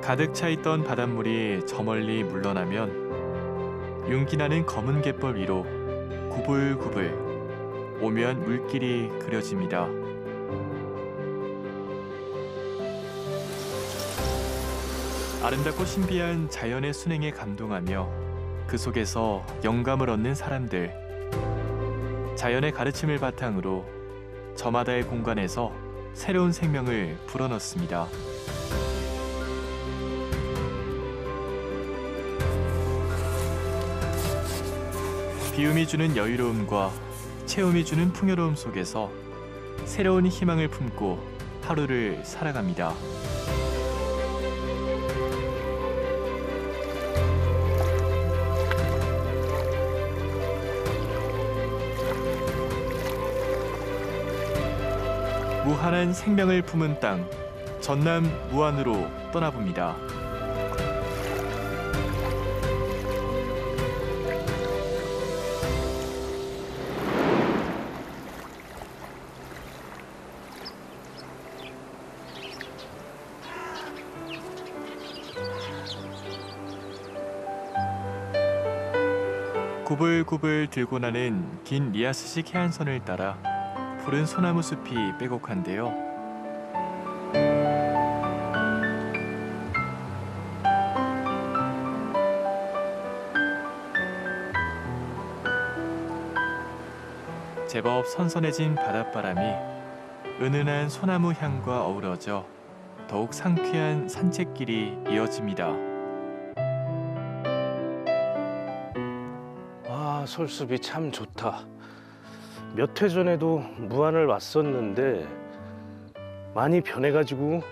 가득 차 있던 바닷물이 저 멀리 물러나면 윤기나는 검은 갯벌 위로 구불구불 오묘한 물길이 그려집니다. 아름답고 신비한 자연의 순행에 감동하며 그 속에서 영감을 얻는 사람들. 자연의 가르침을 바탕으로 저마다의 공간에서 새로운 생명을 불어넣습니다. 비움이 주는 여유로움과 체험이 주는 풍요로움 속에서 새로운 희망을 품고 하루를 살아갑니다. 무한한 생명을 품은 땅, 전남 무안으로 떠나봅니다. 구불구불 들고 나는 긴 리아스식 해안선을 따라 푸른 소나무 숲이 빼곡한데요. 제법 선선해진 바닷바람이 은은한 소나무 향과 어우러져 더욱 상쾌한 산책길이 이어집니다. 아, 솔숲이 참 좋다. 몇 회 전에도 무안을 왔었는데 많이 변해가지고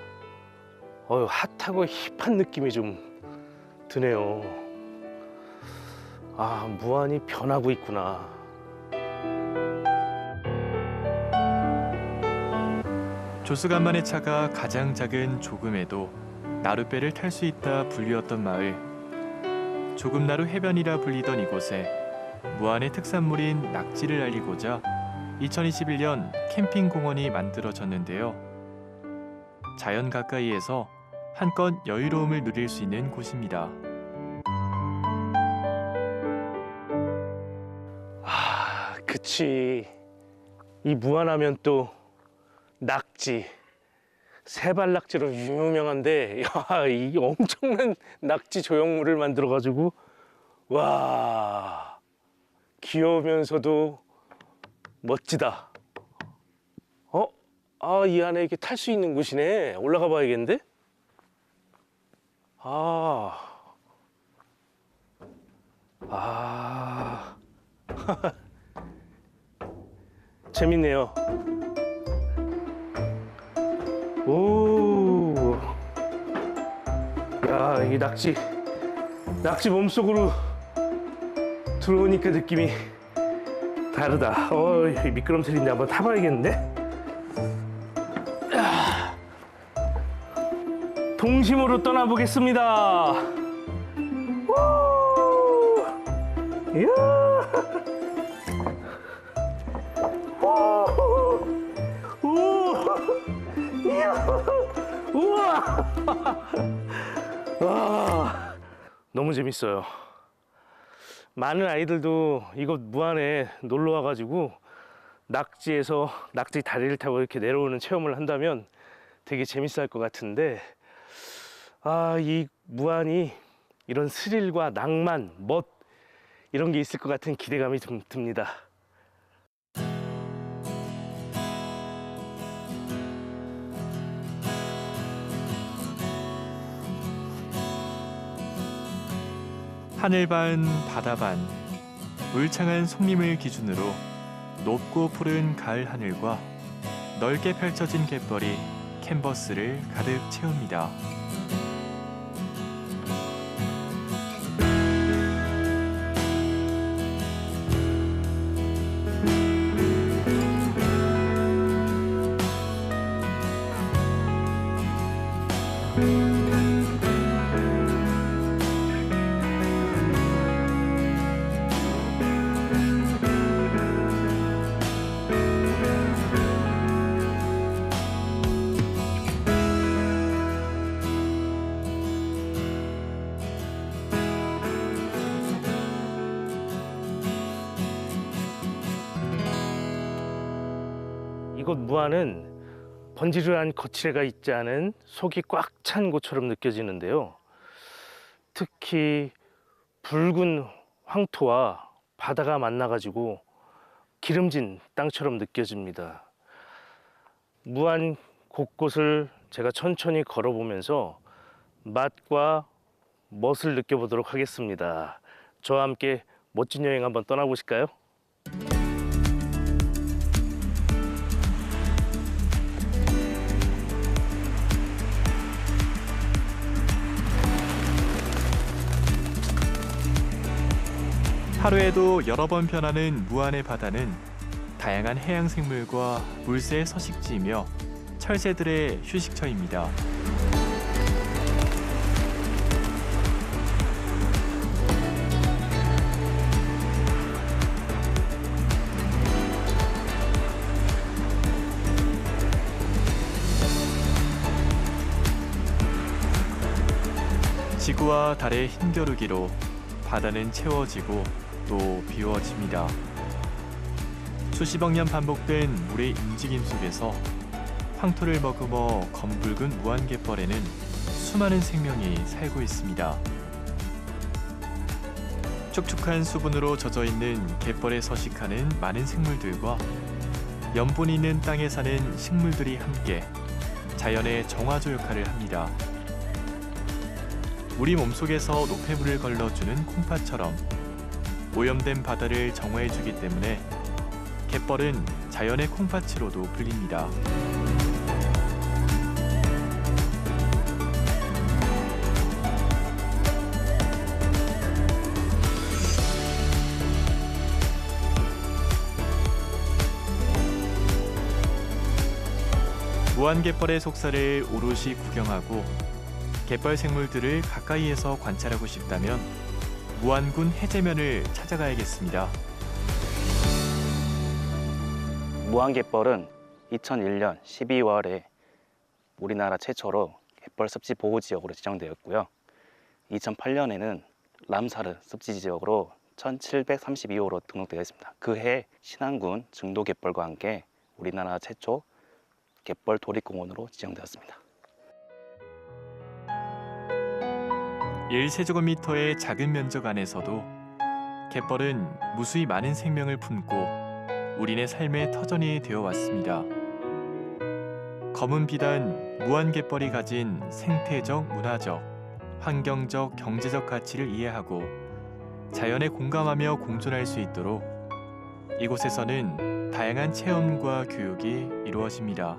핫하고 힙한 느낌이 좀 드네요. 아, 무안이 변하고 있구나. 조수간만의 차가 가장 작은 조금에도 나룻배를 탈 수 있다 불리웠던 마을. 조금나루 해변이라 불리던 이곳에 무안의 특산물인 낙지를 알리고자 2021년 캠핑공원이 만들어졌는데요. 자연 가까이에서 한껏 여유로움을 누릴 수 있는 곳입니다. 아, 그치. 이 무안하면 또 낙지, 세발낙지로 유명한데, 야, 이 엄청난 낙지 조형물을 만들어가지고, 와, 귀여우면서도 멋지다. 이 안에 이렇게 탈 수 있는 곳이네. 올라가 봐야겠는데? 재밌네요. 오, 야, 이 낙지 몸속으로 들어오니까 느낌이 다르다. 미끄럼틀인데 한번 타봐야겠는데? 동심으로 떠나보겠습니다. 오, 이야. 우와! 와, 너무 재밌어요. 많은 아이들도 이곳 무안에 놀러 와가지고 낙지에서 낙지 다리를 타고 이렇게 내려오는 체험을 한다면 되게 재밌어 할 것 같은데, 이 무안이 이런 스릴과 낭만, 멋 이런 게 있을 것 같은 기대감이 좀 듭니다. 하늘 반 바다 반 울창한 송림을 기준으로 높고 푸른 가을 하늘과 넓게 펼쳐진 갯벌이 캔버스를 가득 채웁니다. 이곳 무안은 번지르한 거칠애가 있지 않은 속이 꽉 찬 곳처럼 느껴지는데요. 특히 붉은 황토와 바다가 만나가지고 기름진 땅처럼 느껴집니다. 무안 곳곳을 제가 천천히 걸어보면서 맛과 멋을 느껴보도록 하겠습니다. 저와 함께 멋진 여행 한번 떠나보실까요? 하루에도 여러 번 변하는 무안의 바다는 다양한 해양 생물과 물새의 서식지이며 철새들의 휴식처입니다. 지구와 달의 힘겨루기로 바다는 채워지고 또 비워집니다. 수십억 년 반복된 물의 움직임 속에서 황토를 머금어 검붉은 무안갯벌에는 수많은 생명이 살고 있습니다. 촉촉한 수분으로 젖어 있는 갯벌에 서식하는 많은 생물들과 염분이 있는 땅에 사는 식물들이 함께 자연의 정화조 역할을 합니다. 우리 몸속에서 노폐물을 걸러주는 콩팥처럼 오염된 바다를 정화해주기 때문에 갯벌은 자연의 콩팥으로도 불립니다. 무안갯벌의 속살을 오롯이 구경하고 갯벌 생물들을 가까이에서 관찰하고 싶다면 무안군 해제면을 찾아가야겠습니다. 무안갯벌은 2001년 12월에 우리나라 최초로 갯벌 습지 보호지역으로 지정되었고요. 2008년에는 람사르 습지 지역으로 1732호로 등록되어 있습니다. 그해 신안군 증도 갯벌과 함께 우리나라 최초 갯벌 도립공원으로 지정되었습니다. 1세제곱미터의 작은 면적 안에서도 갯벌은 무수히 많은 생명을 품고 우리네 삶의 터전이 되어 왔습니다. 검은 비단 무안갯벌이 가진 생태적, 문화적, 환경적, 경제적 가치를 이해하고 자연에 공감하며 공존할 수 있도록 이곳에서는 다양한 체험과 교육이 이루어집니다.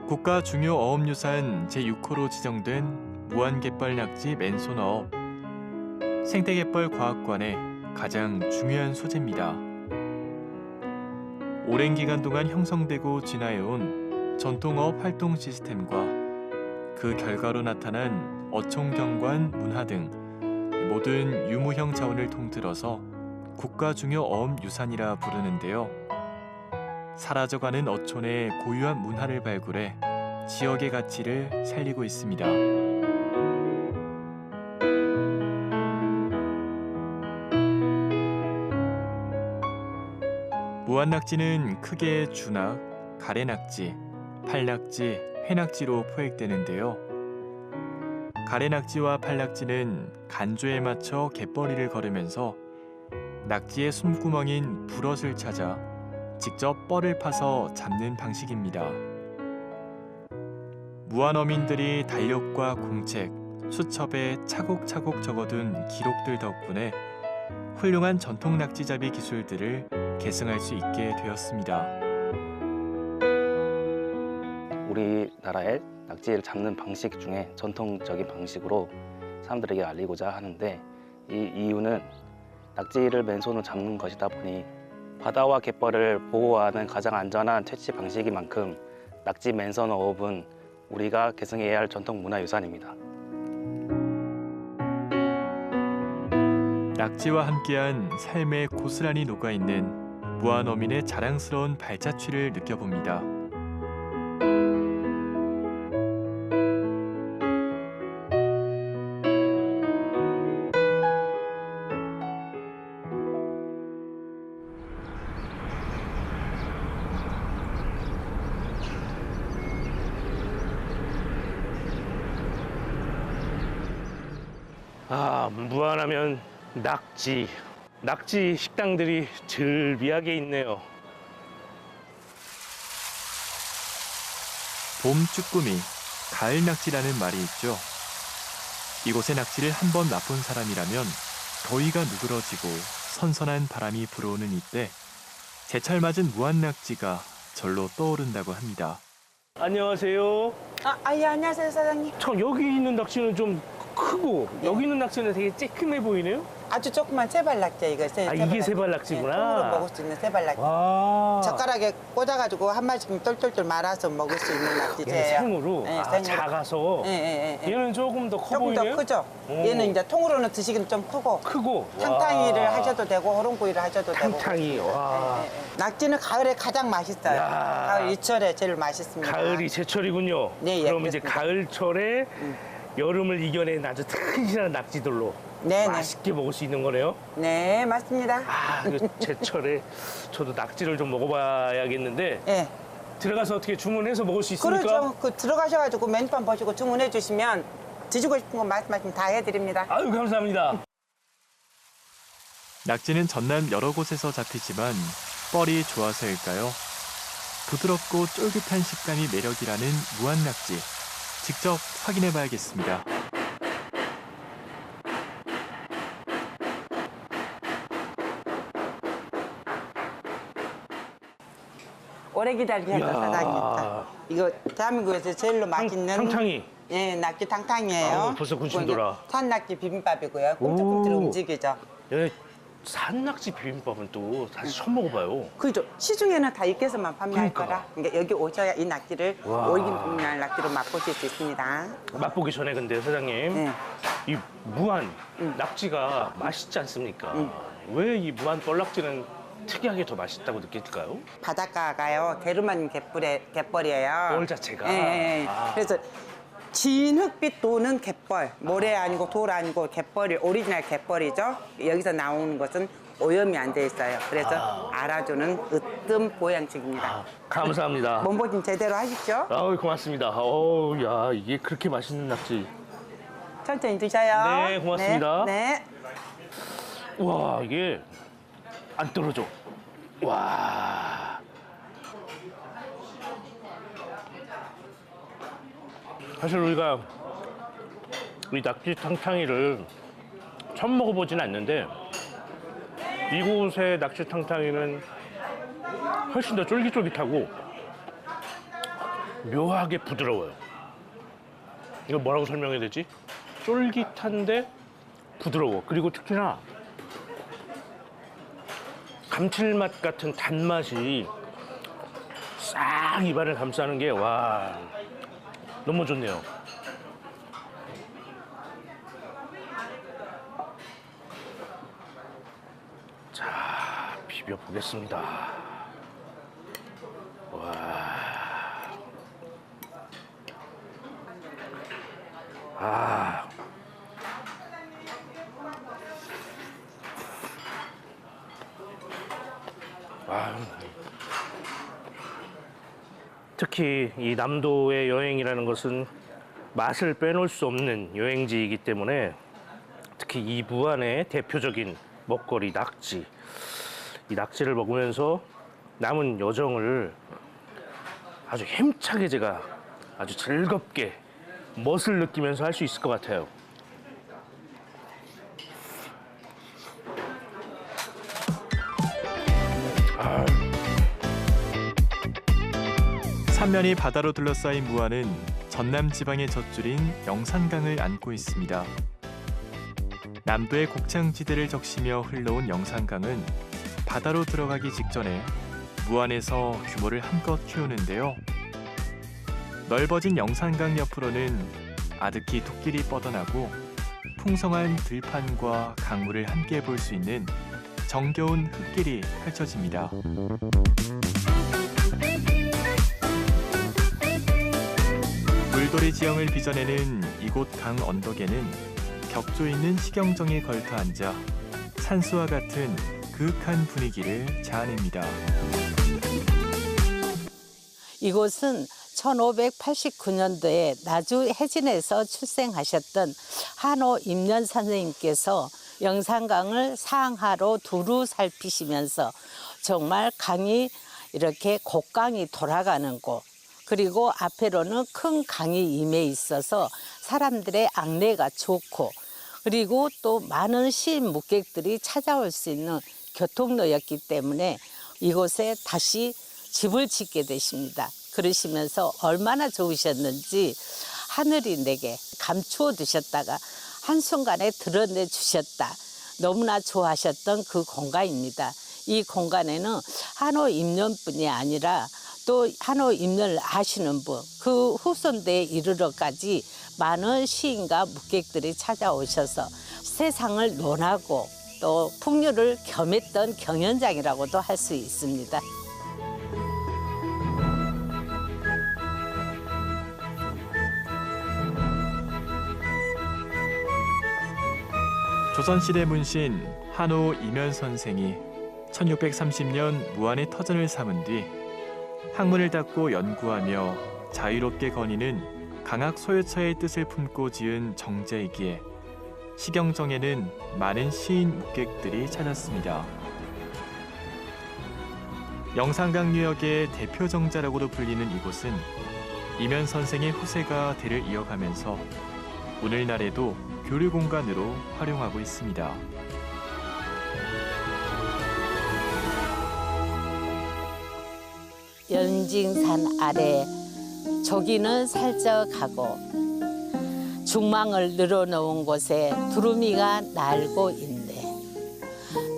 국가 중요 어업유산 제6호로 지정된 무안갯벌 낙지 맨손어업. 생태갯벌 과학관의 가장 중요한 소재입니다. 오랜 기간 동안 형성되고 진화해온 전통어업 활동 시스템과 그 결과로 나타난 어촌경관, 문화 등 모든 유무형 자원을 통틀어서 국가 중요 어업유산이라 부르는데요. 사라져가는 어촌의 고유한 문화를 발굴해 지역의 가치를 살리고 있습니다. 무안낙지는 크게 주낙, 가래낙지, 팔낙지, 회낙지로 포획되는데요. 가래낙지와 팔낙지는 간조에 맞춰 갯벌이를 걸으면서 낙지의 숨구멍인 불엇을 찾아 직접 뻘을 파서 잡는 방식입니다. 무안어민들이 달력과 공책, 수첩에 차곡차곡 적어둔 기록들 덕분에 훌륭한 전통 낙지잡이 기술들을 계승할 수 있게 되었습니다. 우리나라의 낙지를 잡는 방식 중에 전통적인 방식으로 사람들에게 알리고자 하는데, 이 이유는 낙지를 맨손으로 잡는 것이다 보니 바다와 갯벌을 보호하는 가장 안전한 채취 방식인 만큼 낙지 맨손 어업은 우리가 계승해야 할 전통 문화유산입니다. 낙지와 함께한 삶에 고스란히 녹아있는 무안어민의 자랑스러운 발자취를 느껴봅니다. 아, 무안하면 낙지. 낙지 식당들이 즐비하게 있네요. 봄 쭈꾸미, 가을 낙지라는 말이 있죠. 이곳의 낙지를 한 번 맛본 사람이라면 더위가 누그러지고 선선한 바람이 불어오는 이때 제철 맞은 무안 낙지가 절로 떠오른다고 합니다. 안녕하세요. 예, 안녕하세요, 사장님. 참, 여기 있는 낙지는 좀 크고 여기 있는 낙지는 되게 쬐끔해 보이네요. 아주 조그만 세발낙지 이거. 이게 세발낙지구나. 통으로 먹을 수 있는 세발낙지. 와. 젓가락에 꽂아가지고 한 마리씩 똘똘똘 말아서 먹을 수 있는 낙지예요. 얘는 생으로? 네, 아, 생으로. 작아서. 예. 얘는 조금 더 커 조금 보이네요. 더 크죠? 오. 얘는 이제 통으로는 드시기는 좀 크고. 크고. 탕탕이를 와. 하셔도 되고 호롱구이를 하셔도 되고. 탕탕이. 와. 낙지는 가을에 가장 맛있어요. 야. 가을 이철에 제일 맛있습니다. 가을이 제철이군요. 네, 예, 그럼 이제 그렇습니다. 가을철에 여름을 이겨낸 아주 튼실한 낙지들로 네네. 맛있게 먹을 수 있는 거네요. 네, 맞습니다. 아, 그 제철에 저도 낙지를 좀 먹어봐야겠는데 예. 들어가서 어떻게 주문해서 먹을 수 있습니까? 그렇죠. 그 들어가셔가지고 메뉴판 보시고 주문해 주시면 드시고 싶은 거 말씀하시면 다 해드립니다. 아유, 감사합니다. 낙지는 전남 여러 곳에서 잡히지만 뻘이 좋아서일까요? 부드럽고 쫄깃한 식감이 매력이라는 무안 낙지. 직접 확인해 봐야겠습니다. 오래 기다리셨죠, 이야. 사장님. 이거 대한민국에서 제일로 맛있는 탕탕이. 예, 낙지 탕탕이에요. 아우, 벌써 군침 돌아. 산낙지 비빔밥이고요. 꿈틀꿈틀 오. 움직이죠. 예, 산낙지 비빔밥은 또 사실 처음 먹어봐요. 그죠? 시중에는 다 익혀서만 판매할 그러니까. 거라. 그러니까 여기 오셔야 이 낙지를 와. 오리지널 낙지로 맛보실 수 있습니다. 맛보기 전에 근데 사장님, 네. 이 무안 낙지가 맛있지 않습니까? 왜 이 무안 뻘낙지는 특이하게 더 맛있다고 느낄까요? 바닷가가요, 게르만 갯벌이에요. 뻘 자체가? 예. 아. 그래서 진흙빛 도는 갯벌, 모래 아니고 돌 아니고 갯벌이 오리지널 갯벌이죠. 여기서 나오는 것은 오염이 안 돼 있어요. 그래서 알아주는 으뜸 보양식입니다. 아, 감사합니다. 몸보신 제대로 하십시오. 아우, 고맙습니다. 어우, 야, 이게 그렇게 맛있는 낙지. 천천히 드셔요. 네, 고맙습니다. 네. 와, 이게 안 떨어져. 와. 사실 우리가 이 낙지 탕탕이를 처음 먹어보진 않는데 이곳의 낙지 탕탕이는 훨씬 더 쫄깃쫄깃하고 묘하게 부드러워요. 이거 뭐라고 설명해야 되지? 쫄깃한데 부드러워. 그리고 특히나 감칠맛 같은 단맛이 싹 입안을 감싸는 게 와, 너무 좋네요. 자, 비벼 보겠습니다. 와. 아. 와. 특히 이 남도의 여행이라는 것은 맛을 빼놓을 수 없는 여행지이기 때문에 특히 이 무안의 대표적인 먹거리 낙지, 이 낙지를 먹으면서 남은 여정을 아주 힘차게 제가 아주 즐겁게 멋을 느끼면서 할 수 있을 것 같아요. 삼면이 바다로 둘러싸인 무안은 전남 지방의 젖줄인 영산강을 안고 있습니다. 남도의 곡창지대를 적시며 흘러온 영산강은 바다로 들어가기 직전에 무안에서 규모를 한껏 키우는데요. 넓어진 영산강 옆으로는 아득히 톡길이 뻗어나고 풍성한 들판과 강물을 함께 볼 수 있는 정겨운 흙길이 펼쳐집니다. 물돌이 지형을 빚어내는 이곳 강 언덕에는 격조 있는 식경정이 걸터 앉아 산수와 같은 그윽한 분위기를 자아냅니다. 이곳은 1589년도에 나주 해진에서 출생하셨던 한호 임년 선생님께서 영산강을 상하로 두루 살피시면서 정말 강이 이렇게 곡강이 돌아가는 곳, 그리고 앞에로는 큰 강이 임해 있어서 사람들의 안내가 좋고, 그리고 또 많은 시인 묵객들이 찾아올 수 있는 교통로였기 때문에 이곳에 다시 집을 짓게 되십니다. 그러시면서 얼마나 좋으셨는지 하늘이 내게 감추어 두셨다가 한순간에 드러내 주셨다. 너무나 좋아하셨던 그 공간입니다. 이 공간에는 한호 임년뿐이 아니라 또 한호 임년을 아시는 분, 그 후손대에 이르러까지 많은 시인과 묵객들이 찾아오셔서 세상을 논하고 또 풍류를 겸했던 경연장이라고도 할 수 있습니다. 조선시대 문신 한호 임연 선생이 1630년 무안의 터전을 삼은 뒤 학문을 닦고 연구하며 자유롭게 거니는 강학 소유처의 뜻을 품고 지은 정제이기에 식경정에는 많은 시인 묵객들이 찾았습니다. 영산강 유역의 대표 정자라고도 불리는 이곳은 임연 선생의 후세가 대를 이어가면서 오늘날에도 교류 공간으로 활용하고 있습니다. 연징산 아래 조기는 살쪄가고 중망을 늘어놓은 곳에 두루미가 날고 있네.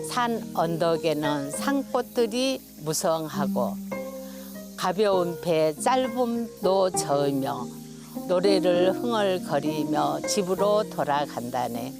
산 언덕에는 산꽃들이 무성하고 가벼운 배 짧음도 저으며 노래를 흥얼거리며 집으로 돌아간다네.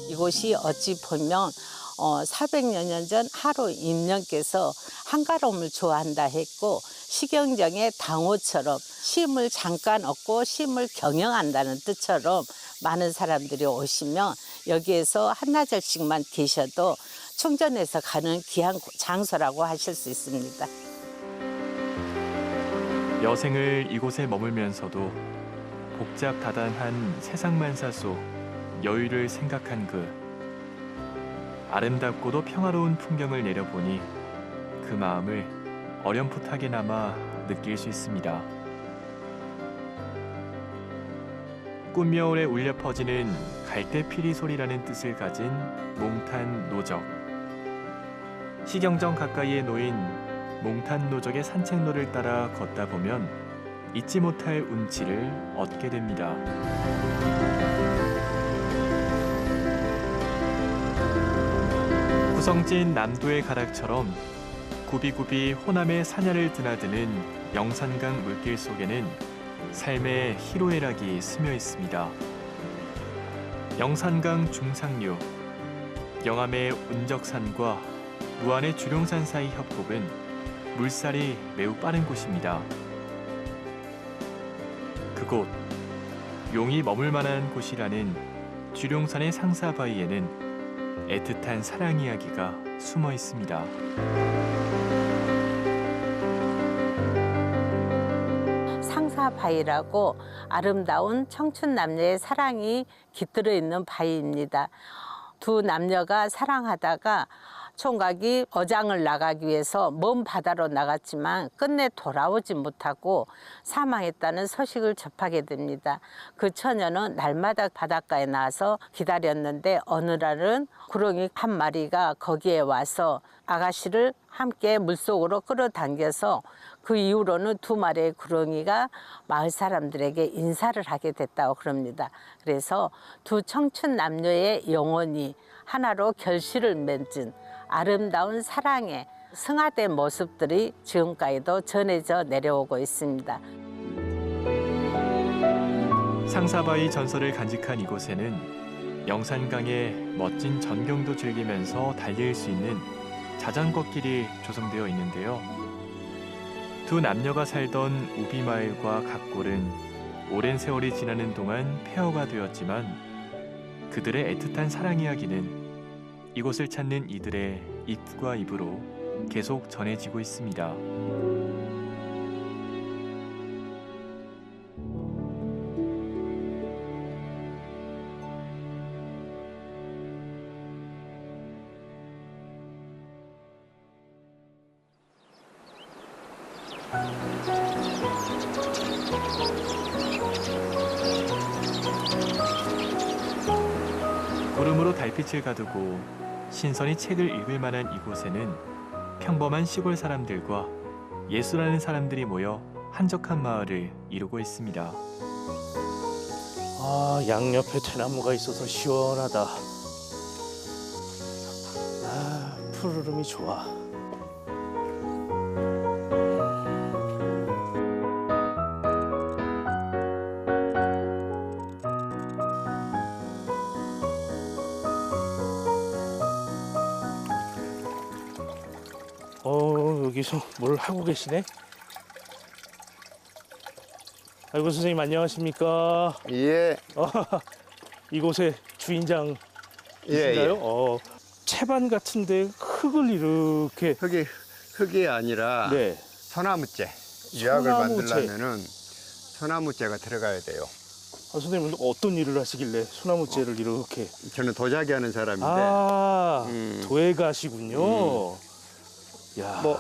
이곳이 어찌 보면 400여 년 전 하루 임년께서 한가로움을 좋아한다 했고 식경정의 당호처럼 쉼을 잠깐 얻고 쉼을 경영한다는 뜻처럼 많은 사람들이 오시면 여기에서 한나절씩만 계셔도 충전해서 가는 귀한 장소라고 하실 수 있습니다. 여생을 이곳에 머물면서도 복잡다단한 세상만사 속 여유를 생각한 아름답고도 평화로운 풍경을 내려보니 그 마음을 어렴풋하게나마 느낄 수 있습니다. 꿈여울에 울려 퍼지는 갈대피리 소리라는 뜻을 가진 몽탄 노적. 식경정 가까이에 놓인 몽탄 노적의 산책로를 따라 걷다 보면 잊지 못할 운치를 얻게 됩니다. 구성진 남도의 가락처럼 굽이굽이 호남의 산야를 드나드는 영산강 물길 속에는 삶의 희로애락이 스며 있습니다. 영산강 중상류, 영암의 운적산과 무안의 주룡산 사이 협곡은 물살이 매우 빠른 곳입니다. 그곳, 용이 머물 만한 곳이라는 주룡산의 상사바위에는 애틋한 사랑 이야기가 숨어 있습니다. 상사바위라고 아름다운 청춘 남녀의 사랑이 깃들어 있는 바위입니다. 두 남녀가 사랑하다가 총각이 어장을 나가기 위해서 먼 바다로 나갔지만 끝내 돌아오지 못하고 사망했다는 소식을 접하게 됩니다. 그 처녀는 날마다 바닷가에 나와서 기다렸는데 어느 날은 구렁이 한 마리가 거기에 와서 아가씨를 함께 물속으로 끌어당겨서 그 이후로는 두 마리의 구렁이가 마을 사람들에게 인사를 하게 됐다고 그럽니다. 그래서 두 청춘 남녀의 영혼이 하나로 결실을 맺은 아름다운 사랑의 승화된 모습들이 지금까지도 전해져 내려오고 있습니다. 상사바위 전설을 간직한 이곳에는 영산강의 멋진 전경도 즐기면서 달릴 수 있는 자전거 길이 조성되어 있는데요. 두 남녀가 살던 우비마을과 각골은 오랜 세월이 지나는 동안 폐허가 되었지만 그들의 애틋한 사랑 이야기는 이곳을 찾는 이들의 입과 입으로 계속 전해지고 있습니다. 구름으로 달빛을 가두고 신선히 책을 읽을 만한 이곳에는 평범한 시골 사람들과 예술하는 사람들이 모여 한적한 마을을 이루고 있습니다. 아, 양옆에 대나무가 있어서 시원하다. 아, 푸르름이 좋아. 여기서 뭘 하고 계시네? 아이고, 선생님 안녕하십니까? 예, 이곳의 주인장이신가요? 예. 채반 같은데 흙을 이렇게. 흙이 아니라 네. 소나무재. 유약을 소나무재. 만들려면은 소나무재가 들어가야 돼요. 선생님은 어떤 일을 하시길래 소나무재를 이렇게. 저는 도자기 하는 사람인데, 아, 음. 도예가시군요. 야, 뭐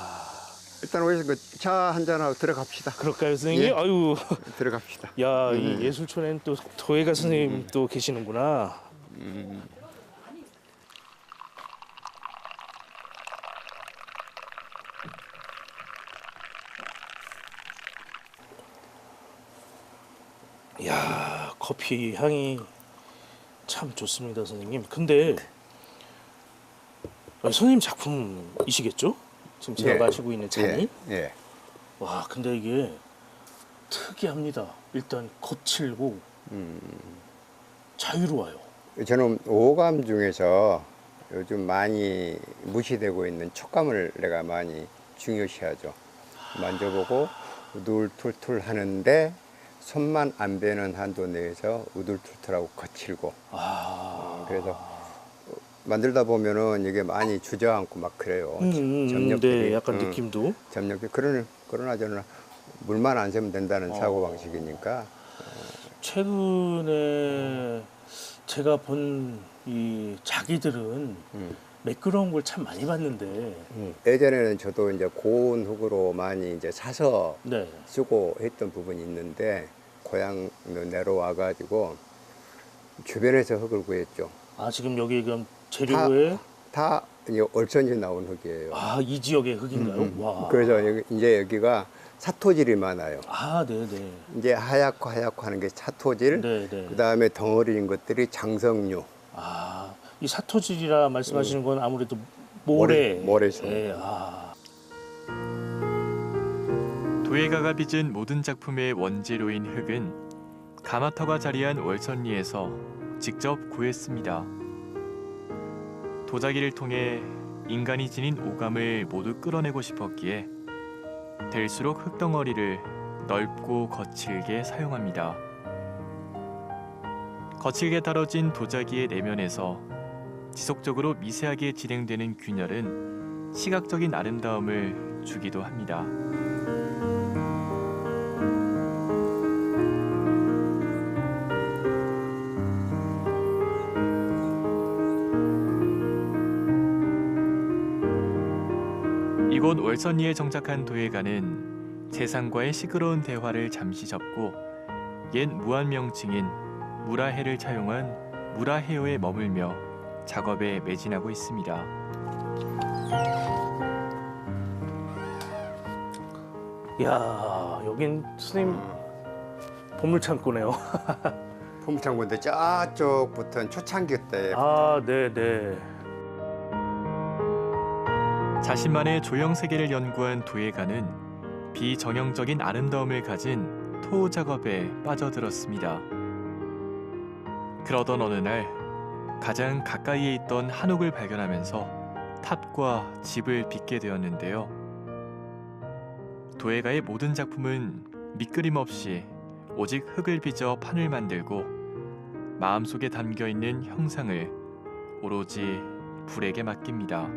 일단 여기서 차 한잔하고 들어갑시다. 그럴까요, 선생님? 예. 아유, 들어갑시다. 야, 이 예술촌에는 또 도예가 선생님 또 계시는구나. 야, 커피 향이 참 좋습니다, 선생님. 근데 선생님 작품이시겠죠? 지금 제가 예. 마시고 있는 잔이. 예. 와, 근데 이게 특이합니다. 일단 거칠고 자유로워요. 저는 오감 중에서 요즘 많이 무시되고 있는 촉감을 내가 많이 중요시하죠. 만져보고 우둘툴툴 하는데 손만 안 베는 한도 내에서 우둘툴툴하고 거칠고. 그래서 만들다 보면은 이게 많이 주저앉고 막 그래요. 점력들이. 네, 약간 느낌도. 점력이 그러나 저는 물만 안 세면 된다는 사고 방식이니까. 최근에 제가 본 이 자기들은 매끄러운 걸 참 많이 봤는데. 예전에는 저도 이제 고운 흙으로 많이 이제 사서 네. 쓰고 했던 부분이 있는데 고향 내려와 가지고 주변에서 흙을 구했죠. 아, 지금 여기 그럼 재료에 다 이제 얼선이 나온 흙이에요. 이 지역의 흙인가요? 와. 그래서 이제 여기가 사토질이 많아요. 아, 네, 네. 이제 하얗고 하는 게 사토질. 네, 네. 그다음에 덩어리인 것들이 장성류. 이 사토질이라 말씀하시는 건 아무래도 모래죠. 네, 도예가가 빚은 모든 작품의 원재료인 흙은 가마터가 자리한 월선리에서 직접 구했습니다. 도자기를 통해 인간이 지닌 오감을 모두 끌어내고 싶었기에 될수록 흙덩어리를 넓고 거칠게 사용합니다. 거칠게 다뤄진 도자기의 내면에서 지속적으로 미세하게 진행되는 균열은 시각적인 아름다움을 주기도 합니다. 이곳 월선리에 정착한 도예가는 세상과의 시끄러운 대화를 잠시 접고 옛 무안 명칭인 무라해를 차용한 무라해요에 머물며 작업에 매진하고 있습니다. 야, 여긴 스님 보물창고네요. 풍창군데 저쪽부터는 초창기 때 아, 네네. 자신만의 조형 세계를 연구한 도예가는 비정형적인 아름다움을 가진 토 작업에 빠져들었습니다. 그러던 어느 날 가장 가까이에 있던 한옥을 발견하면서 탑과 집을 빚게 되었는데요. 도예가의 모든 작품은 밑그림 없이 오직 흙을 빚어 판을 만들고 마음속에 담겨있는 형상을 오로지 불에게 맡깁니다.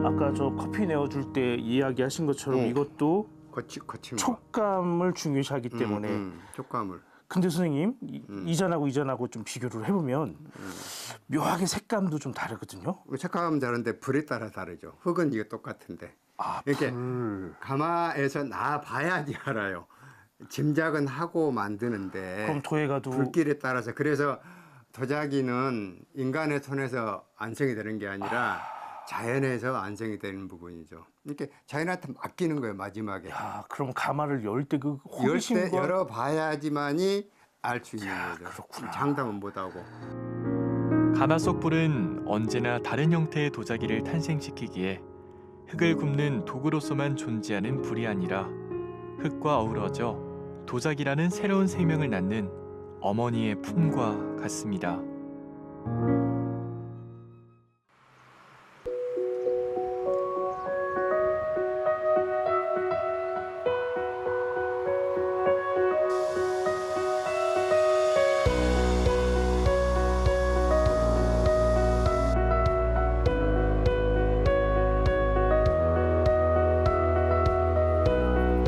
아까 저 커피 내어줄 때 이야기하신 것처럼 이것도 거친 거. 촉감을 중요시하기 때문에 촉감을. 근데 선생님 이전하고 좀 비교를 해보면 묘하게 색감도 좀 다르거든요. 색감은 다른데 불에 따라 다르죠. 흙은 이게 똑같은데. 아, 이렇게 불. 가마에서 나 봐야지 알아요. 짐작은 하고 만드는데 그럼 도예가도 불길에 따라서 그래서 도자기는 인간의 손에서 완성이 되는 게 아니라 자연에서 완성이 되는 부분이죠. 이렇게 자연한테 맡기는 거예요, 마지막에. 야, 그럼 가마를 열 때 그 열 때 호기심과 열어봐야지만이 알 수 있는 거죠. 그렇구나. 장담은 못하고. 가마 속 불은 언제나 다른 형태의 도자기를 탄생시키기에 흙을 굽는 도구로서만 존재하는 불이 아니라 흙과 어우러져 도자기라는 새로운 생명을 낳는 어머니의 품과 같습니다.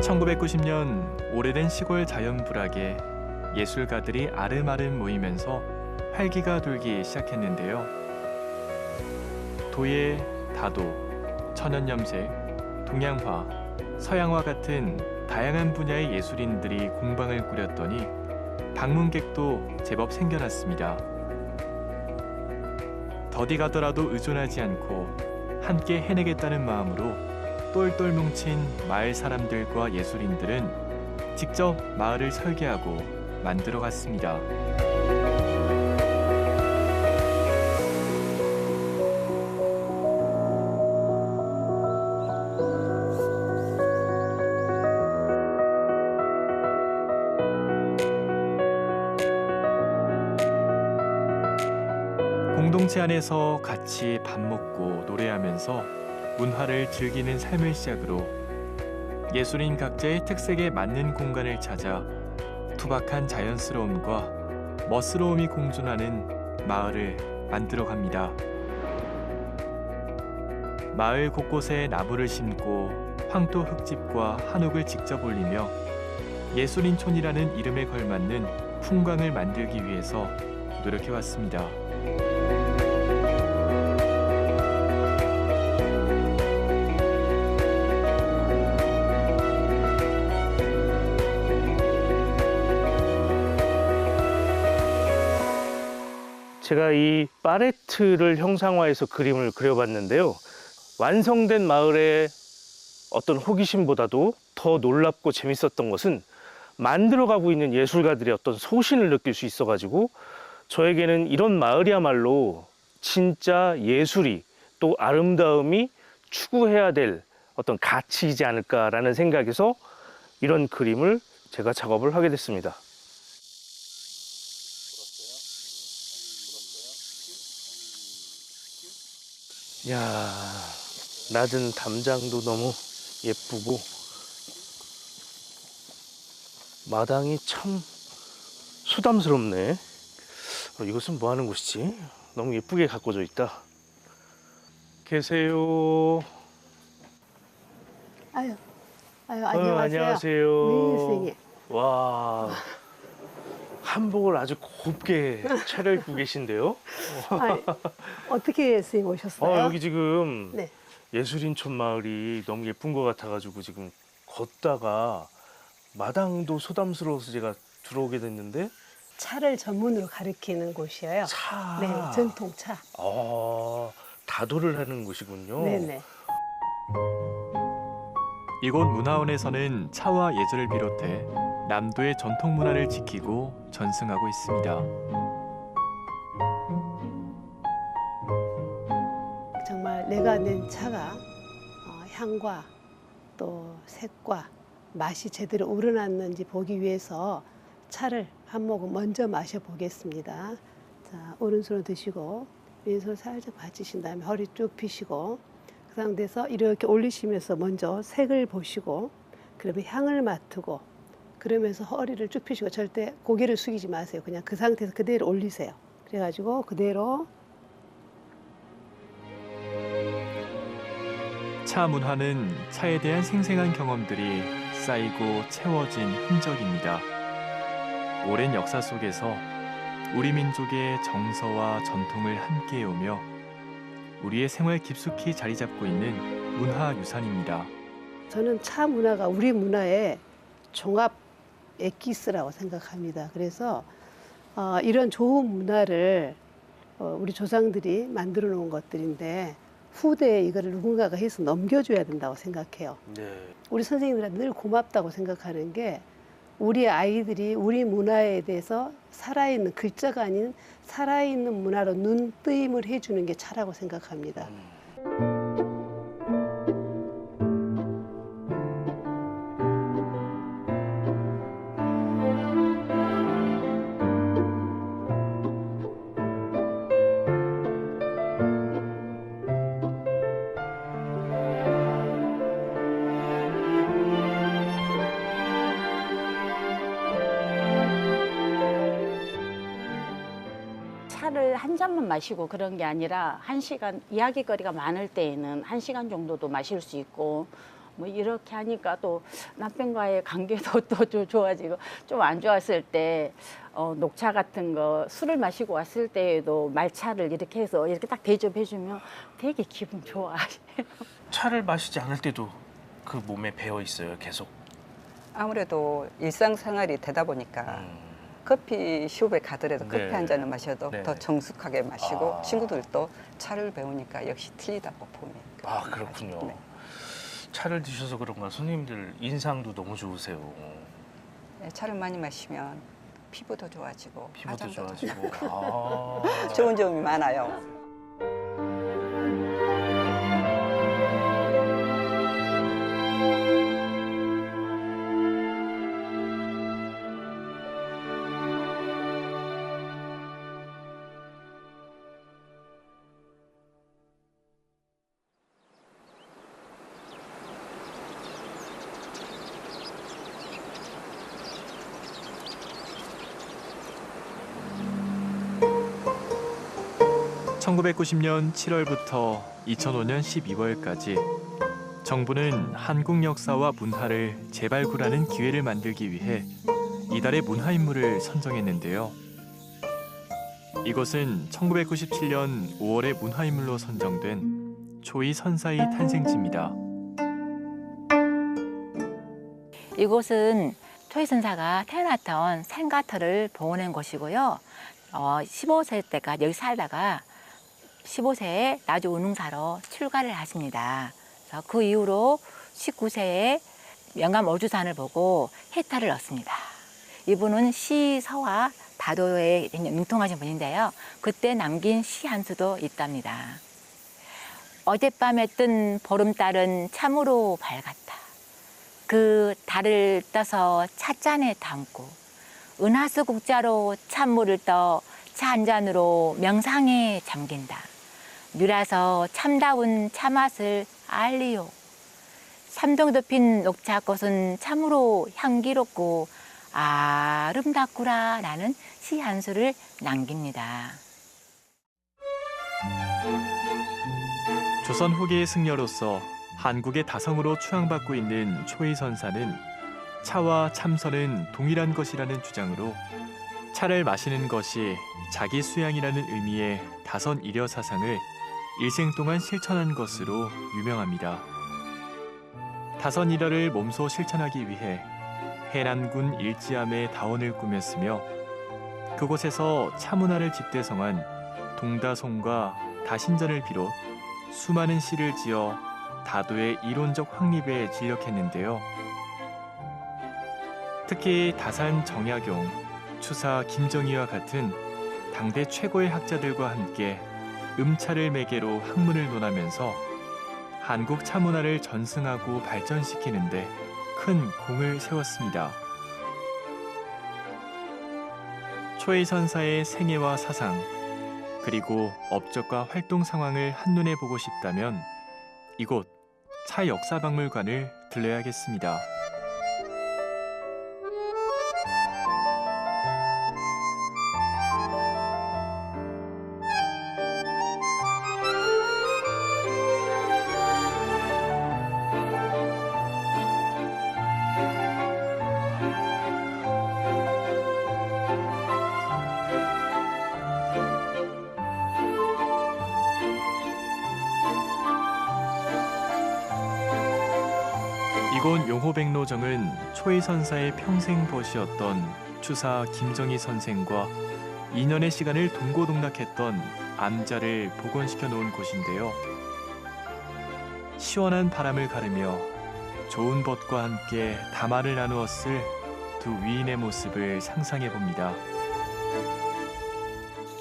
(1990년) 오래된 시골 자연불악에 예술가들이 아름아름 모이면서 활기가 돌기 시작했는데요. 도예, 다도, 천연염색, 동양화, 서양화 같은 다양한 분야의 예술인들이 공방을 꾸렸더니 방문객도 제법 생겨났습니다. 더디 가더라도 의존하지 않고 함께 해내겠다는 마음으로 똘똘 뭉친 마을 사람들과 예술인들은 직접 마을을 설계하고 만들어 갔습니다. 공동체 안에서 같이 밥 먹고 노래하면서 문화를 즐기는 삶을 시작으로 예술인 각자의 특색에 맞는 공간을 찾아 투박한 자연스러움과 멋스러움이 공존하는 마을을 만들어 갑니다. 마을 곳곳에 나무를 심고 황토 흙집과 한옥을 직접 올리며 예술인촌이라는 이름에 걸맞는 풍광을 만들기 위해서 노력해왔습니다. 제가 이 파레트를 형상화해서 그림을 그려봤는데요. 완성된 마을의 어떤 호기심보다도 더 놀랍고 재밌었던 것은 만들어가고 있는 예술가들의 어떤 소신을 느낄 수 있어가지고 저에게는 이런 마을이야말로 진짜 예술이 또 아름다움이 추구해야 될 어떤 가치이지 않을까라는 생각에서 이런 그림을 제가 작업을 하게 됐습니다. 야, 낮은 담장도 너무 예쁘고 마당이 참 수담스럽네. 이것은 뭐 하는 곳이지? 너무 예쁘게 가꿔져 있다. 계세요. 아유, 안녕하세요. 안녕하세요. 네, 선생님. 와, 한복을 아주 곱게 차려입고 계신데요. 어떻게 선생님 오셨어요? 여기 지금 네. 예술인촌 마을이 너무 예쁜 것 같아가지고 지금 걷다가 마당도 소담스러워서 제가 들어오게 됐는데 차를 전문으로 가리키는 곳이에요. 차. 네, 전통차. 다도를 하는 곳이군요. 네네. 이곳 문화원에서는 차와 예절을 비롯해 남도의 전통 문화를 지키고 전승하고 있습니다. 정말 내가 낸 차가 향과 또 색과 맛이 제대로 우러났는지 보기 위해서 차를 한 모금 먼저 마셔보겠습니다. 자, 오른손으로 드시고 왼손 살짝 받치신 다음에 허리 쭉 펴시고 그 상태에서 이렇게 올리시면서 먼저 색을 보시고 그러면 향을 맡고 그러면서 허리를 쭉 펴시고 절대 고개를 숙이지 마세요. 그냥 그 상태에서 그대로 올리세요. 그래가지고 그대로 차 문화는 차에 대한 생생한 경험들이 쌓이고 채워진 흔적입니다. 오랜 역사 속에서 우리 민족의 정서와 전통을 함께해오며 우리의 생활 깊숙이 자리 잡고 있는 문화유산입니다. 저는 차 문화가 우리 문화의 종합 엑기스라고 생각합니다. 그래서 이런 좋은 문화를 우리 조상들이 만들어 놓은 것들인데 후대에 이거를 누군가가 해서 넘겨줘야 된다고 생각해요. 네. 우리 선생님들한테 늘 고맙다고 생각하는 게 우리 아이들이 우리 문화에 대해서 살아있는 글자가 아닌 살아있는 문화로 눈뜨임을 해주는 게 차라고 생각합니다. 차를 한 잔만 마시고 그런 게 아니라 1시간 이야기거리가 많을 때에는 1시간 정도도 마실 수 있고 뭐 이렇게 하니까 또 남편과의 관계도 또 좋아지고 좀 안 좋았을 때 녹차 같은 거 술을 마시고 왔을 때에도 말차를 이렇게 해서 이렇게 딱 대접해주면 되게 기분 좋아. 차를 마시지 않을 때도 그 몸에 배어 있어요, 계속. 아무래도 일상생활이 되다 보니까 커피숍에 가더라도 커피 네. 한 잔을 마셔도 네. 더 정숙하게 마시고 아. 친구들도 차를 배우니까 역시 틀리다고 봅니다. 아, 그렇군요. 네. 차를 드셔서 그런가 손님들 인상도 너무 좋으세요. 네, 차를 많이 마시면 피부도 좋아지고 피부도 화장도 좋아지고. 아. 좋은 점이 많아요. (1990년 7월부터 2005년 12월까지) 정부는 한국 역사와 문화를 재발굴하는 기회를 만들기 위해 이달의 문화인물을 선정했는데요. 이곳은 1997년 5월에 문화인물로 선정된 초이 선사의 탄생지입니다. 이곳은 초이 선사가 태어났던 생가터를 봉헌한 곳이고요. 15세 때까지 여기 살다가 15세에 나주 운흥사로 출가를 하십니다. 그래서 그 이후로 19세에 영감 어주산을 보고 해탈을 얻습니다. 이분은 시서와 다도에 능통하신 분인데요. 그때 남긴 시 한 수도 있답니다. 어젯밤에 뜬 보름달은 참으로 밝았다. 그 달을 떠서 찻잔에 담고 은하수 국자로 찬물을 떠 차 한 잔으로 명상에 잠긴다. 뉘라서 참다운 차맛을 알리요. 삼동도 핀 녹차꽃은 참으로 향기롭고 아름답구라 라는 시 한 수를 남깁니다. 조선 후기의 승려로서 한국의 다성으로 추앙받고 있는 초이 선사는 차와 참선은 동일한 것이라는 주장으로 차를 마시는 것이 자기 수양이라는 의미의 다선 일여 사상을 일생 동안 실천한 것으로 유명합니다. 다선 일여를 몸소 실천하기 위해 해남군 일지암에 다원을 꾸몄으며 그곳에서 차문화를 집대성한 동다송과 다신전을 비롯 수많은 시를 지어 다도의 이론적 확립에 진력했는데요. 특히 다산 정약용, 추사 김정희와 같은 당대 최고의 학자들과 함께 음차를 매개로 학문을 논하면서 한국 차문화를 전승하고 발전시키는 데 큰 공을 세웠습니다. 초이선사의 생애와 사상, 그리고 업적과 활동 상황을 한눈에 보고 싶다면 이곳 차역사박물관을 들러야겠습니다. 이곳 용호백로정은 초이선사의 평생 벗이었던 추사 김정희 선생과 2년의 시간을 동고동락했던 암자를 복원시켜 놓은 곳인데요. 시원한 바람을 가르며 좋은 벗과 함께 담화를 나누었을 두 위인의 모습을 상상해 봅니다.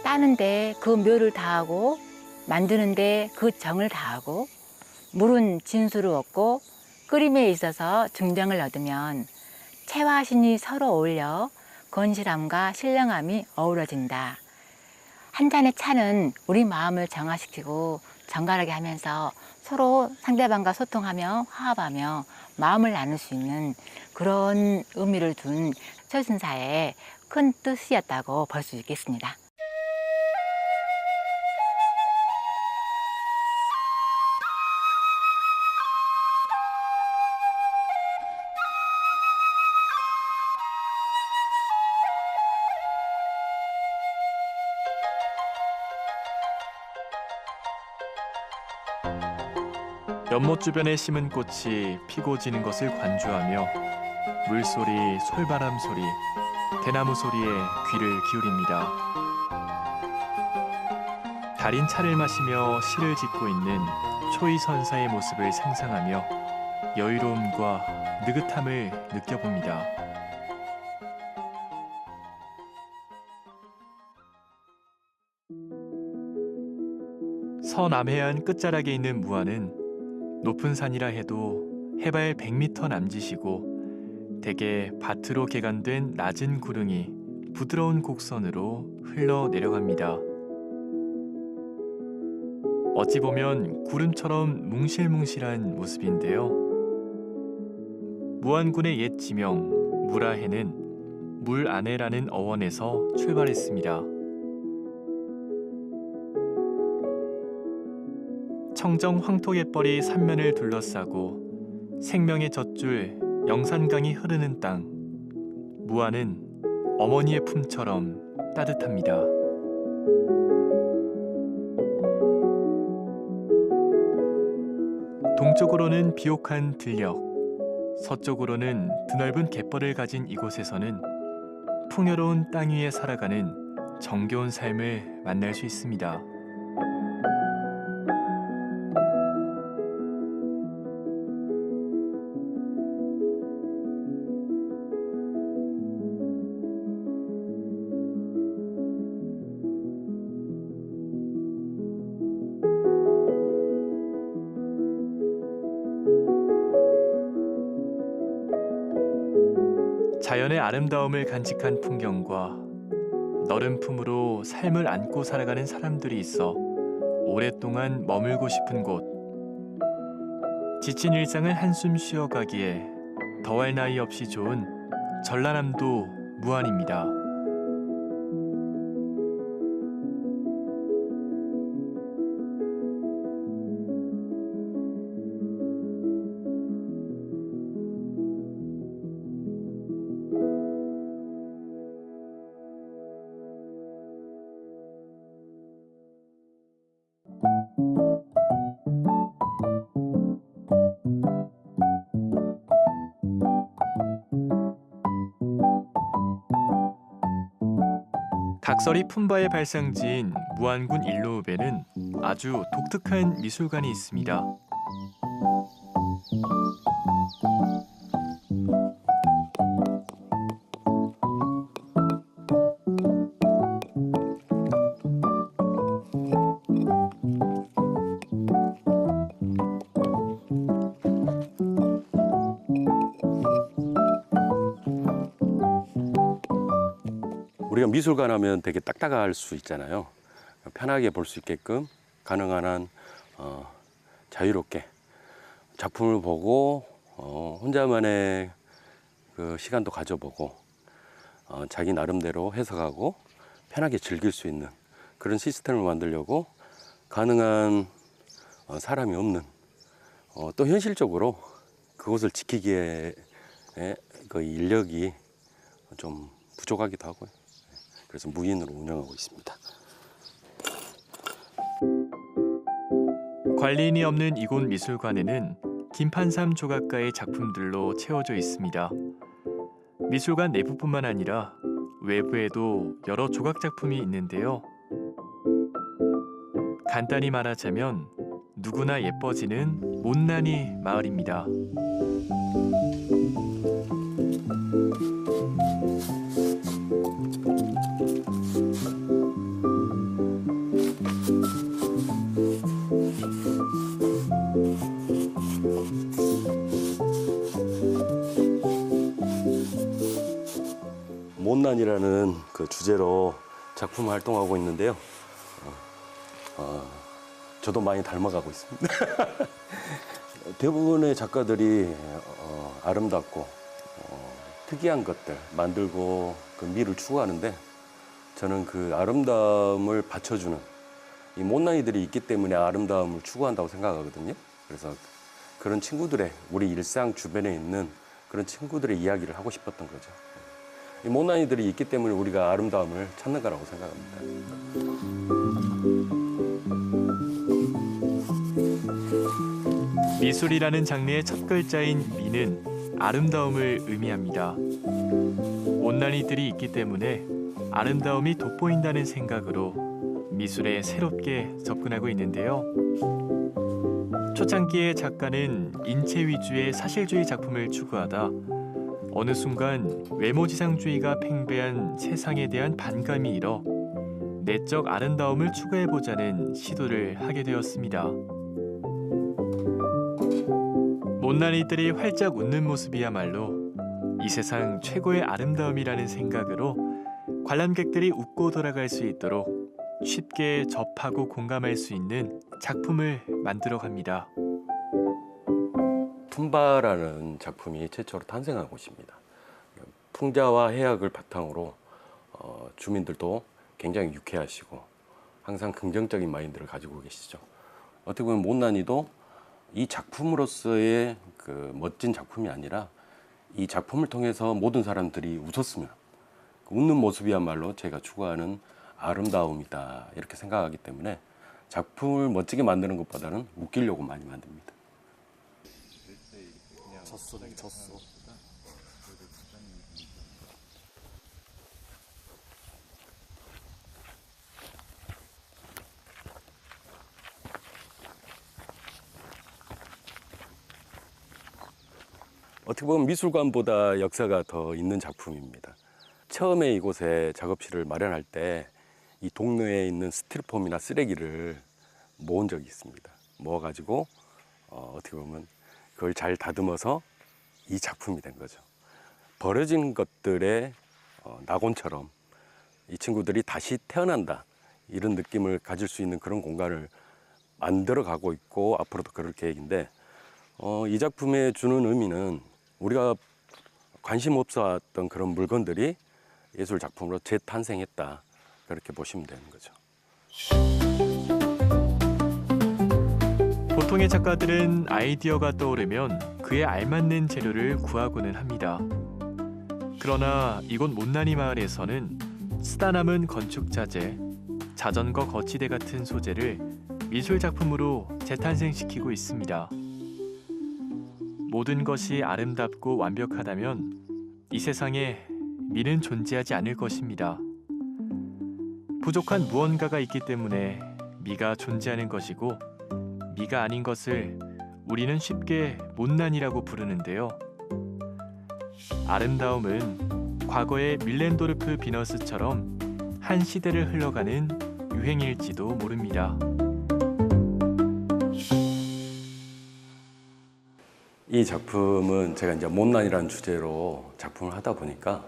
따는데 그 묘를 다하고 만드는데 그 정을 다하고 물은 진수를 얻고 끓임에 있어서 중정을 얻으면 채와 신이 서로 어울려 건실함과 신령함이 어우러진다. 한 잔의 차는 우리 마음을 정화시키고 정갈하게 하면서 서로 상대방과 소통하며 화합하며 마음을 나눌 수 있는 그런 의미를 둔 초이선사의 큰 뜻이었다고 볼 수 있겠습니다. 연못 주변에 심은 꽃이 피고 지는 것을 관주하며 물소리, 솔바람 소리, 대나무 소리에 귀를 기울입니다. 달인 차를 마시며 시를 짓고 있는 초이선사의 모습을 상상하며 여유로움과 느긋함을 느껴봅니다. 서남해안 끝자락에 있는 무안은 높은 산이라 해도 해발 100m 남짓이고 대개 밭으로 개간된 낮은 구릉이 부드러운 곡선으로 흘러내려갑니다. 어찌 보면 구름처럼 뭉실뭉실한 모습인데요. 무안군의 옛 지명 무라해는 물 아래라는 어원에서 출발했습니다. 청정 황토갯벌이 산면을 둘러싸고 생명의 젖줄 영산강이 흐르는 땅. 무안은 어머니의 품처럼 따뜻합니다. 동쪽으로는 비옥한 들녘, 서쪽으로는 드넓은 갯벌을 가진 이곳에서는 풍요로운 땅 위에 살아가는 정겨운 삶을 만날 수 있습니다. 자연의 아름다움을 간직한 풍경과 너른 품으로 삶을 안고 살아가는 사람들이 있어 오랫동안 머물고 싶은 곳. 지친 일상을 한숨 쉬어가기에 더할 나위 없이 좋은 전라남도 무안입니다. 각설이 품바의 발상지인 무안군 일로읍에는 아주 독특한 미술관이 있습니다. 우리가 미술관 하면 되게 딱딱할 수 있잖아요. 편하게 볼 수 있게끔 가능한 한 자유롭게 작품을 보고 혼자만의 그 시간도 가져보고 자기 나름대로 해석하고 편하게 즐길 수 있는 그런 시스템을 만들려고 가능한 사람이 없는 또 현실적으로 그것을 지키기에 그 인력이 좀 부족하기도 하고요. 그래서 무인으로 운영하고 있습니다. 관리인이 없는 이곳 미술관에는 김판삼 조각가의 작품들로 채워져 있습니다. 미술관 내부뿐만 아니라 외부에도 여러 조각 작품이 있는데요. 간단히 말하자면 누구나 예뻐지는 못난이 마을입니다. 못난이라는 그 주제로 작품 활동하고 있는데요. 저도 많이 닮아가고 있습니다. 대부분의 작가들이 아름답고 특이한 것들 만들고 그 미를 추구하는데 저는 그 아름다움을 받쳐주는 이 못난이들이 있기 때문에 아름다움을 추구한다고 생각하거든요. 그래서 그런 친구들의 우리 일상 주변에 있는 그런 친구들의 이야기를 하고 싶었던 거죠. 이 못난이들이 있기 때문에 우리가 아름다움을 찾는 거라고 생각합니다. 미술이라는 장르의 첫 글자인 미는 아름다움을 의미합니다. 못난이들이 있기 때문에 아름다움이 돋보인다는 생각으로 미술에 새롭게 접근하고 있는데요. 초창기에 작가는 인체 위주의 사실주의 작품을 추구하다 어느 순간 외모지상주의가 팽배한 세상에 대한 반감이 일어 내적 아름다움을 추구해보자는 시도를 하게 되었습니다. 못난이들이 활짝 웃는 모습이야말로 이 세상 최고의 아름다움이라는 생각으로 관람객들이 웃고 돌아갈 수 있도록 쉽게 접하고 공감할 수 있는 작품을 만들어 갑니다. 품바라는 작품이 최초로 탄생한 곳입니다. 풍자와 해악을 바탕으로 주민들도 굉장히 유쾌하시고 항상 긍정적인 마인드를 가지고 계시죠. 어떻게 보면 못난이도 이 작품으로서의 그 멋진 작품이 아니라 이 작품을 통해서 모든 사람들이 웃었으면 웃는 모습이야말로 제가 추구하는 아름다움이다 이렇게 생각하기 때문에 작품을 멋지게 만드는 것보다는 웃기려고 많이 만듭니다. 졌어. 어떻게 보면 미술관보다 역사가 더 있는 작품입니다. 처음에 이곳에 작업실을 마련할 때 이 동네에 있는 스티로폼이나 쓰레기를 모은 적이 있습니다. 모아가지고 어떻게 보면 그걸 잘 다듬어서 이 작품이 된 거죠. 버려진 것들의 낙원처럼 이 친구들이 다시 태어난다 이런 느낌을 가질 수 있는 그런 공간을 만들어 가고 있고 앞으로도 그럴 계획인데 이 작품에 주는 의미는 우리가 관심 없어왔던 그런 물건들이 예술 작품으로 재탄생했다 그렇게 보시면 되는 거죠. 보통의 작가들은 아이디어가 떠오르면 그에 알맞는 재료를 구하고는 합니다. 그러나 이곳 못난이 마을에서는 쓰다 남은 건축 자재, 자전거 거치대 같은 소재를 미술 작품으로 재탄생시키고 있습니다. 모든 것이 아름답고 완벽하다면 이 세상에 미는 존재하지 않을 것입니다. 부족한 무언가가 있기 때문에 미가 존재하는 것이고 미가 아닌 것을 우리는 쉽게 못난이라고 부르는데요. 아름다움은 과거의 밀렌도르프 비너스처럼 한 시대를 흘러가는 유행일지도 모릅니다. 이 작품은 제가 이제 못난이라는 주제로 작품을 하다 보니까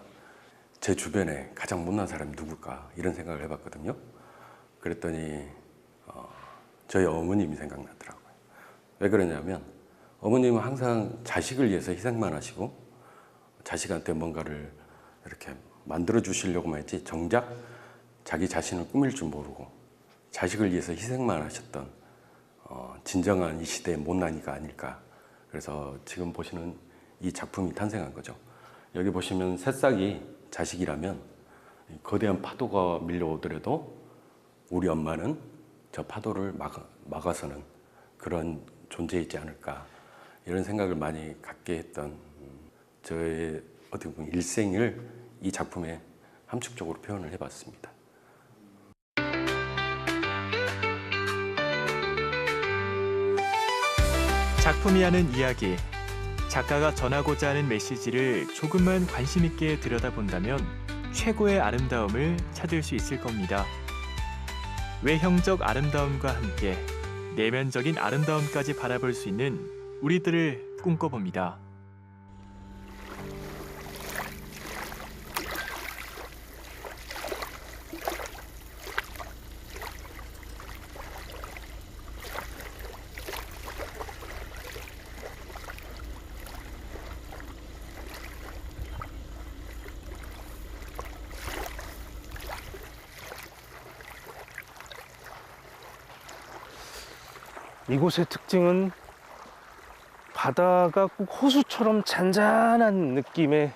제 주변에 가장 못난 사람이 누굴까 이런 생각을 해봤거든요. 그랬더니 저희 어머님이 생각나더라고요. 왜 그러냐면 어머님은 항상 자식을 위해서 희생만 하시고 자식한테 뭔가를 이렇게 만들어 주시려고만 했지 정작 자기 자신을 꾸밀 줄 모르고 자식을 위해서 희생만 하셨던 진정한 이 시대의 못난이가 아닐까. 그래서 지금 보시는 이 작품이 탄생한 거죠. 여기 보시면 새싹이 자식이라면 거대한 파도가 밀려오더라도 우리 엄마는 저 파도를 막아서는 그런 존재이지 않을까 이런 생각을 많이 갖게 했던 저의 어떻게 보면 일생을 이 작품에 함축적으로 표현을 해봤습니다. 작품이 하는 이야기, 작가가 전하고자 하는 메시지를 조금만 관심 있게 들여다본다면 최고의 아름다움을 찾을 수 있을 겁니다. 외형적 아름다움과 함께 내면적인 아름다움까지 바라볼 수 있는 우리들을 꿈꿔봅니다. 이곳의 특징은 바다가 꼭 호수처럼 잔잔한 느낌의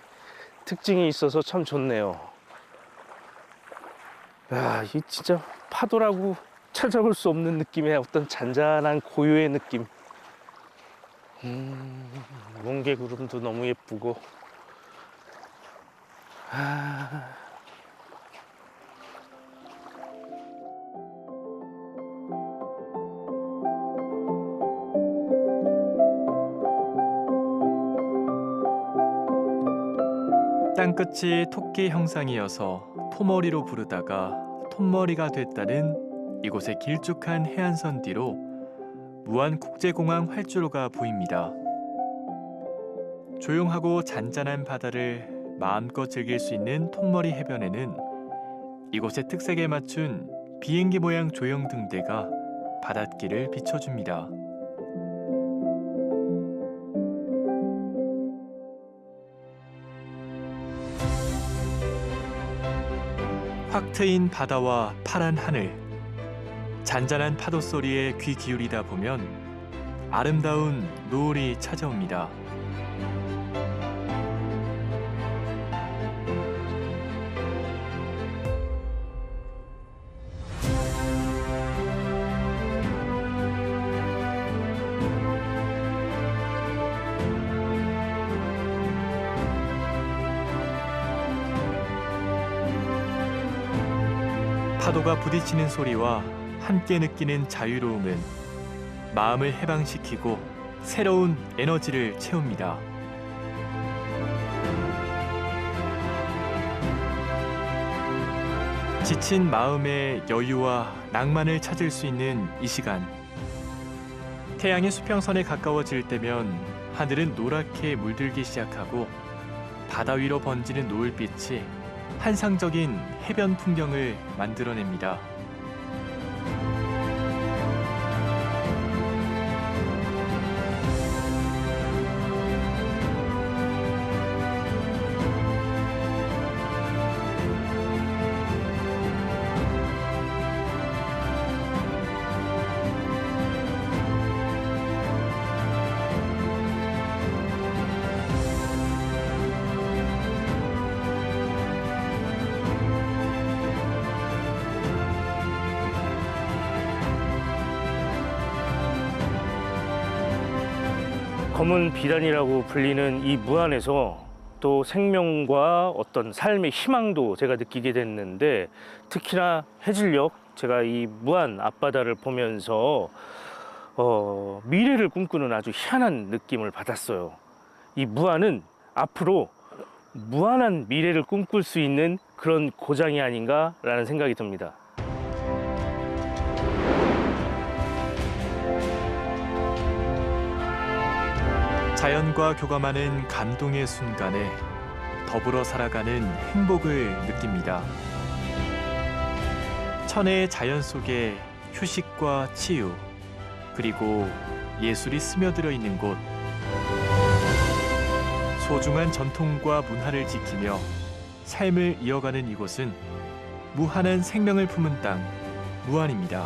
특징이 있어서 참 좋네요. 야, 이 진짜 파도라고 찾아볼 수 없는 느낌의 어떤 잔잔한 고요의 느낌. 뭉게구름도 너무 예쁘고. 땅끝이 토끼 형상이어서 토머리로 부르다가 톱머리가 됐다는 이곳의 길쭉한 해안선 뒤로 무안국제공항 활주로가 보입니다. 조용하고 잔잔한 바다를 마음껏 즐길 수 있는 톱머리 해변에는 이곳의 특색에 맞춘 비행기 모양 조형등대가 바닷길을 비춰줍니다. 확 트인 바다와 파란 하늘, 잔잔한 파도 소리에 귀 기울이다 보면 아름다운 노을이 찾아옵니다. 파도가 부딪히는 소리와 함께 느끼는 자유로움은 마음을 해방시키고 새로운 에너지를 채웁니다. 지친 마음의 여유와 낭만을 찾을 수 있는 이 시간. 태양이 수평선에 가까워질 때면 하늘은 노랗게 물들기 시작하고 바다 위로 번지는 노을빛이 환상적인 해변 풍경을 만들어냅니다. 검은 비란이라고 불리는 이 무안에서 또 생명과 어떤 삶의 희망도 제가 느끼게 됐는데, 특히나 해질녘 제가 이 무안 앞바다를 보면서 미래를 꿈꾸는 아주 희한한 느낌을 받았어요. 이 무안은 앞으로 무한한 미래를 꿈꿀 수 있는 그런 고장이 아닌가라는 생각이 듭니다. 자연과 교감하는 감동의 순간에 더불어 살아가는 행복을 느낍니다. 천혜의 자연 속에 휴식과 치유, 그리고 예술이 스며들어 있는 곳. 소중한 전통과 문화를 지키며 삶을 이어가는 이곳은 무한한 생명을 품은 땅, 무안입니다.